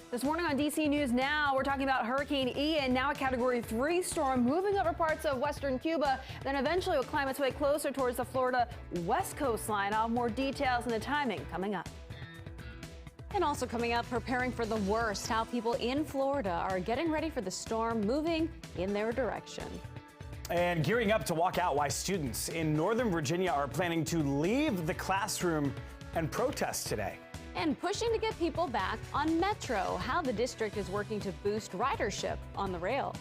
This morning on DC News Now, we're talking about Hurricane Ian, now a Category 3 storm moving over parts of western Cuba, then eventually will climb its way closer towards the Florida west coastline. I'll have more details and the timing coming up. And also coming up, preparing for the worst, how people in Florida are getting ready for the storm moving in their direction. And gearing up to walk out, why students in Northern Virginia are planning to leave the classroom and protest today. And pushing to get people back on Metro, how the district is working to boost ridership on the rail.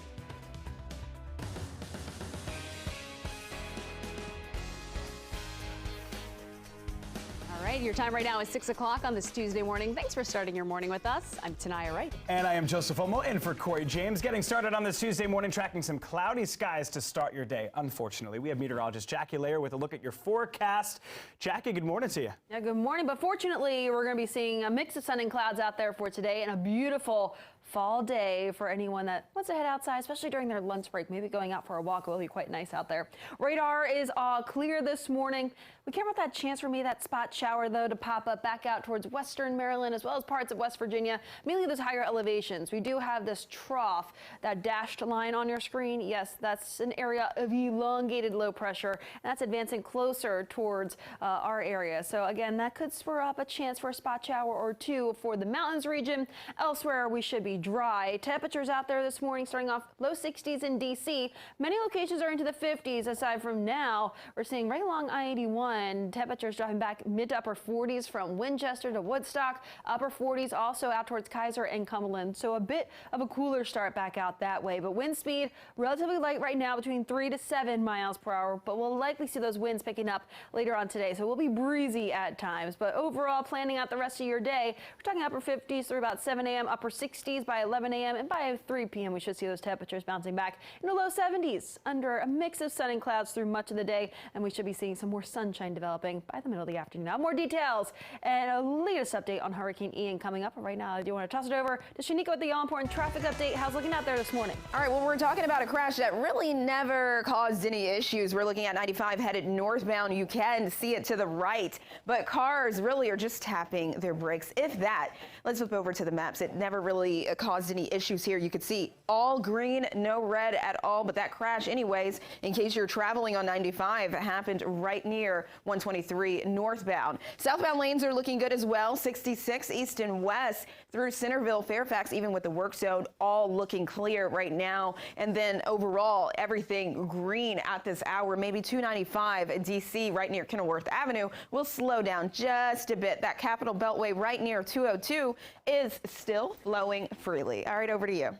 All right, your time right now is 6 o'clock on this Tuesday morning. Thanks for starting your morning with us. I'm Tanaya Wright. And I am Joseph Omo in for Corey James. Getting started on this Tuesday morning, tracking some cloudy skies to start your day. Unfortunately, we have meteorologist Jackie Layer with a look at your forecast. Jackie, good morning to you. Yeah, good morning. But fortunately, we're going to be seeing a mix of sun and clouds out there for today and a beautiful fall day for anyone that wants to head outside, especially during their lunch break. Maybe going out for a walk will be quite nice out there. Radar is all clear this morning. We care about that chance for maybe that spot shower, though, to pop up back out towards western Maryland as well as parts of West Virginia, mainly those higher elevations. We do have this trough, that dashed line on your screen. Yes, that's an area of elongated low pressure, and that's advancing closer towards our area. So again, that could spur up a chance for a spot shower or two for the mountains region. Elsewhere, we should be dry. Temperatures out there this morning starting off low 60s in DC. Many locations are into the 50s. Aside from now, we're seeing right along I-81 temperatures dropping back mid to upper 40s from Winchester to Woodstock, upper 40s also out towards Kaiser and Cumberland. So a bit of a cooler start back out that way. But wind speed relatively light right now, between 3 to 7 miles per hour. But we'll likely see those winds picking up later on today. So it will be breezy at times. But overall, planning out the rest of your day, we're talking upper 50s through about 7 a.m., upper 60s by 11 a.m. and by 3 p.m. we should see those temperatures bouncing back in the low 70s under a mix of sun and clouds through much of the day, and we should be seeing some more sunshine developing by the middle of the afternoon. Now more details and a latest update on Hurricane Ian coming up. Right now, I do want to toss it over to Shanika with the all-important traffic update. How's it looking out there this morning? All right, well, we're talking about a crash that really never caused any issues. We're looking at 95 headed northbound. You can see it to the right, but cars really are just tapping their brakes, if that. Let's flip over to the maps. It never really caused any issues here. You could see all green, no red at all, but that crash anyways, in case you're traveling on 95, happened right near 123 northbound. Southbound lanes are looking good as well. 66 east and west through Centerville, Fairfax, even with the work zone, all looking clear right now. And then overall, everything green at this hour. Maybe 295 DC right near Kenilworth Avenue will slow down just a bit. That Capitol Beltway right near 202 is still flowing freely. All right, over to you.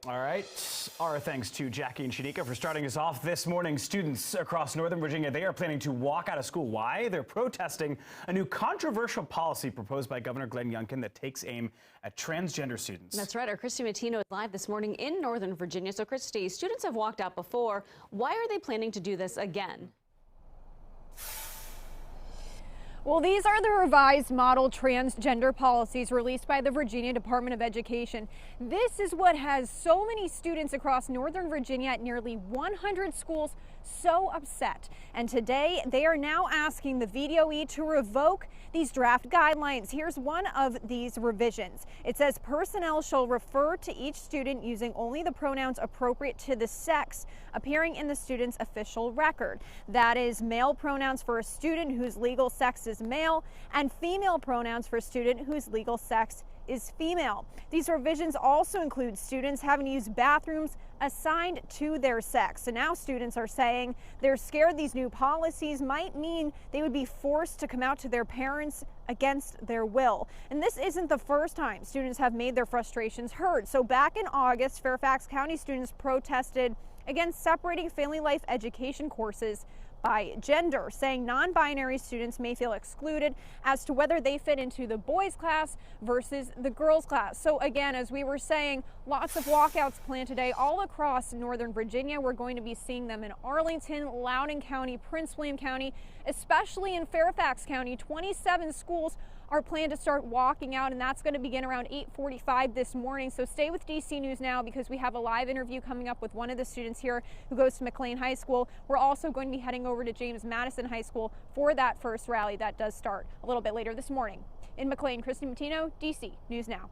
All right. Our thanks to Jackie and Shanika for starting us off this morning. Students across Northern Virginia, they are planning to walk out of school. Why? They're protesting a new controversial policy proposed by Governor Glenn Youngkin that takes aim at transgender students. That's right. Our Christy Matino is live this morning in Northern Virginia. So Christy, students have walked out before. Why are they planning to do this again? Well, these are the revised model transgender policies released by the Virginia Department of Education. This is what has so many students across Northern Virginia at nearly 100 schools so upset. And today they are now asking the VDOE to revoke these draft guidelines. Here's one of these revisions. It says personnel shall refer to each student using only the pronouns appropriate to the sex appearing in the student's official record. That is male pronouns for a student whose legal sex is male and female pronouns for a student whose legal sex is female. These revisions also include students having to use bathrooms assigned to their sex. So now students are saying they're scared these new policies might mean they would be forced to come out to their parents against their will. And this isn't the first time students have made their frustrations heard. So back in August, Fairfax County students protested against separating family life education courses by gender, saying non-binary students may feel excluded as to whether they fit into the boys class versus the girls class. So again, as we were saying, lots of walkouts planned today all across Northern Virginia. We're going to be seeing them in Arlington, Loudoun County, Prince William County, especially in Fairfax County. 27 schools are planned to start walking out, and that's going to begin around 8:45 this morning. So stay with DC News Now, because we have a live interview coming up with one of the students here who goes to McLean High School. We're also going to be heading over to James Madison High School for that first rally that does start a little bit later this morning. In McLean, Christy Matino, DC News Now.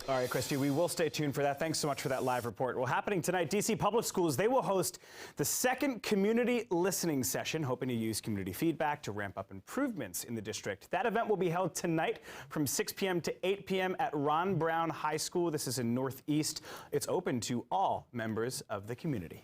All right, Christy, we will stay tuned for that. Thanks so much for that live report. Well, happening tonight, D.C. Public Schools, they will host the second community listening session, hoping to use community feedback to ramp up improvements in the district. That event will be held tonight from 6 p.m. to 8 p.m. at Ron Brown High School. This is in Northeast. It's open to all members of the community.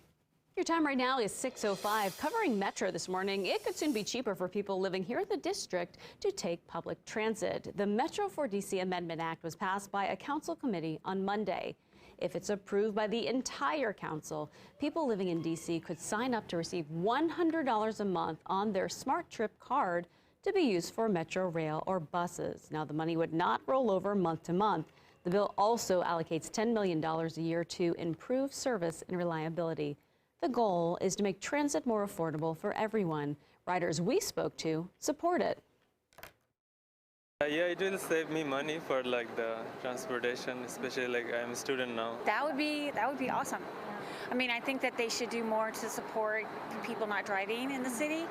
Your time right now is 6:05. Covering Metro this morning, it could soon be cheaper for people living here in the district to take public transit. The Metro for D.C. Amendment Act was passed by a council committee on Monday. If it's approved by the entire council, people living in D.C. could sign up to receive $100 a month on their Smart Trip card to be used for Metro rail or buses. Now, the money would not roll over month to month. The bill also allocates $10 million a year to improve service and reliability. The goal is to make transit more affordable for everyone. Riders we spoke to support it. Yeah, it will save me money for like the transportation, especially like I'm a student now. That would be awesome. I mean, I think that they should do more to support people not driving in the city.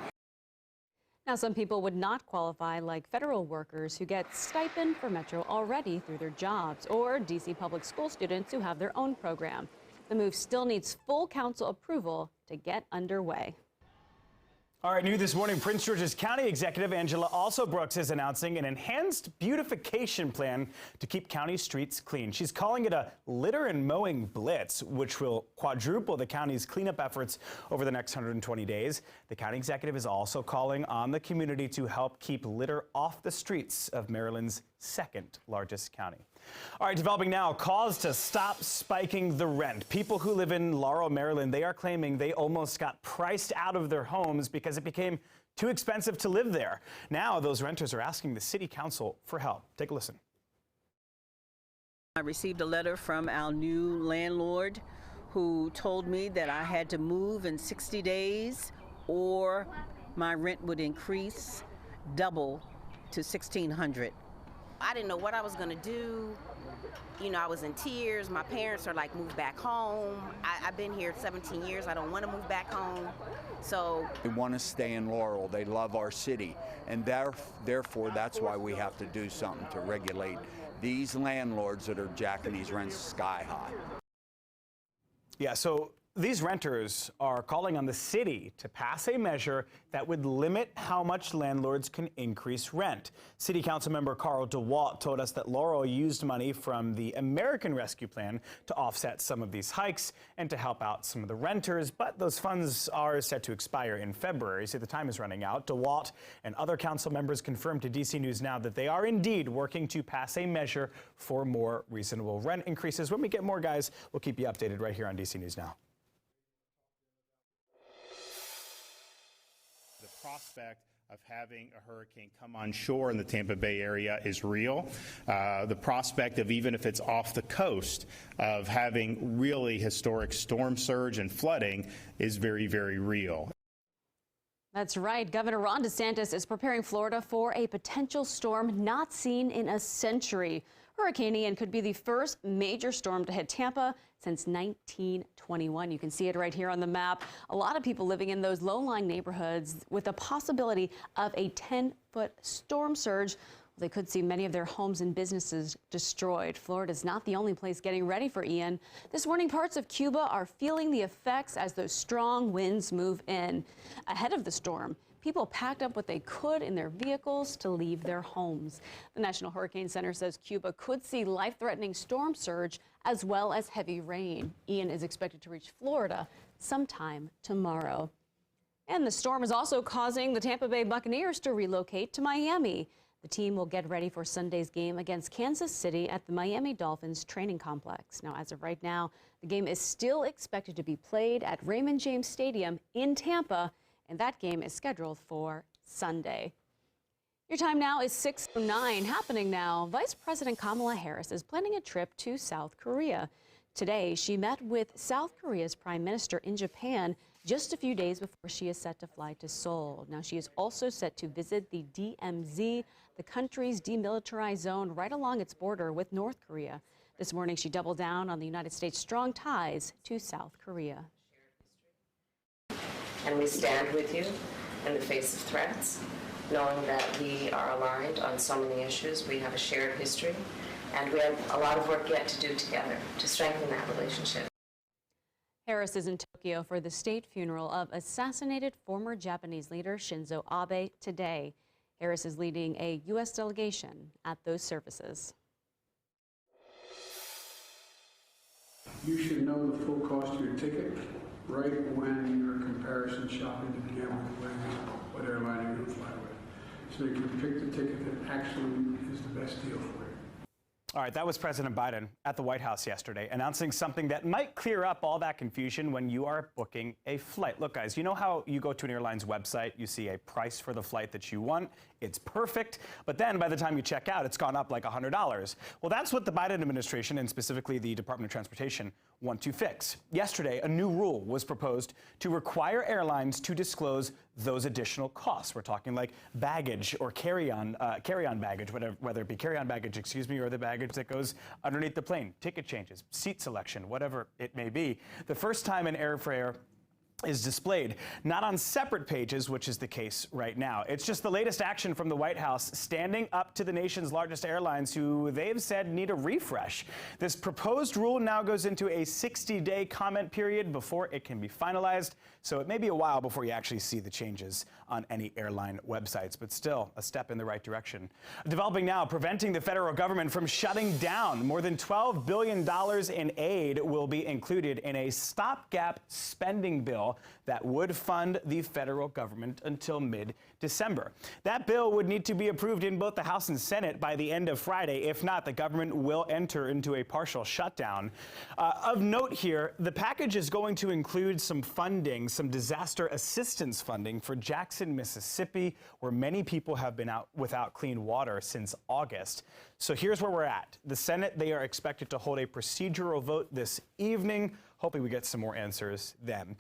Now, some people would not qualify, like federal workers who get stipend for Metro already through their jobs, or D.C. public school students who have their own program. The move still needs full council approval to get underway. All right, new this morning, Prince George's County Executive Angela also Brooks is announcing an enhanced beautification plan to keep county streets clean. She's calling it a litter and mowing blitz, which will quadruple the county's cleanup efforts over the next 120 days. The county executive is also calling on the community to help keep litter off the streets of Maryland's second largest county. All right, developing now, calls to stop spiking the rent. People who live in Laurel, Maryland, they are claiming they almost got priced out of their homes because it became too expensive to live there. Now those renters are asking the city council for help. Take a listen. I received a letter from our new landlord who told me that I had to move in 60 days or my rent would increase double to $1,600. I didn't know what I was going to do. You know, I was in tears. My parents are like, move back home. I've been here 17 years. I don't want to move back home. So they want to stay in Laurel. They love our city. And therefore, that's why we have to do something to regulate these landlords that are jacking these rents sky high. Yeah, so these renters are calling on the city to pass a measure that would limit how much landlords can increase rent. City Council member Carl DeWalt told us that Laurel used money from the American Rescue Plan to offset some of these hikes and to help out some of the renters, but those funds are set to expire in February, so the time is running out. DeWalt and other council members confirmed to DC News Now that they are indeed working to pass a measure for more reasonable rent increases. When we get more, guys, we'll keep you updated right here on DC News Now. The prospect of having a hurricane come on shore in the Tampa Bay area is real. The prospect of, even if it's off the coast, of having really historic storm surge and flooding is very, very real. That's right. Governor Ron DeSantis is preparing Florida for a potential storm not seen in a century. Hurricane Ian could be the first major storm to hit Tampa since 1921. You can see it right here on the map. A lot of people living in those low-lying neighborhoods with the possibility of a 10-foot storm surge. They could see many of their homes and businesses destroyed. Florida is not the only place getting ready for Ian. This morning, parts of Cuba are feeling the effects as those strong winds move in. Ahead of the storm, people packed up what they could in their vehicles to leave their homes. The National Hurricane Center says Cuba could see life-threatening storm surge as well as heavy rain. Ian is expected to reach Florida sometime tomorrow. And the storm is also causing the Tampa Bay Buccaneers to relocate to Miami. The team will get ready for Sunday's game against Kansas City at the Miami Dolphins training complex. Now, as of right now, the game is still expected to be played at Raymond James Stadium in Tampa, and that game is scheduled for Sunday. Your time now is 6:09. Happening now, Vice President Kamala Harris is planning a trip to South Korea. Today, she met with South Korea's Prime Minister in Japan just a few days before she is set to fly to Seoul. Now, she is also set to visit the DMZ, the country's demilitarized zone right along its border with North Korea. This morning, she doubled down on the United States' strong ties to South Korea. And we stand with you in the face of threats, knowing that we are aligned on so many issues. We have a shared history, And we have a lot of work yet to do together to strengthen that relationship. Harris is in Tokyo for the state funeral of assassinated former Japanese leader Shinzo Abe today. Harris is leading a U.S. delegation at those services. You should know the full cost of your ticket right when your comparison shopping to begin with what airline you're going to fly with. So you can pick the ticket that actually is the best deal for you. All right, that was President Biden at the White House yesterday, announcing something that might clear up all that confusion when you are booking a flight. Look, guys, you know how you go to an airline's website, you see a price for the flight that you want, it's perfect, but then by the time you check out, it's gone up like $100. Well, that's what the Biden administration, and specifically the Department of Transportation, want to fix. Yesterday, a new rule was proposed to require airlines to disclose those additional costs. We're talking like baggage or carry-on baggage, whether it be carry-on baggage, or the baggage that goes underneath the plane, ticket changes, seat selection, whatever it may be. The first time an airfare is displayed, not on separate pages, which is the case right now. It's just the latest action from the White House, standing up to the nation's largest airlines who they've said need a refresh. This proposed rule now goes into a 60-day comment period before it can be finalized, so it may be a while before you actually see the changes on any airline websites, but still a step in the right direction. Developing now, preventing the federal government from shutting down. More than $12 billion in aid will be included in a stopgap spending bill that would fund the federal government until mid-December. That bill would need to be approved in both the House and Senate by the end of Friday. If not, the government will enter into a partial shutdown. Of note here, the package is going to include some funding, some disaster assistance funding for Jackson, Mississippi, where many people have been out without clean water since August. So here's where we're at. The Senate, they are expected to hold a procedural vote this evening. Hoping we get some more answers then.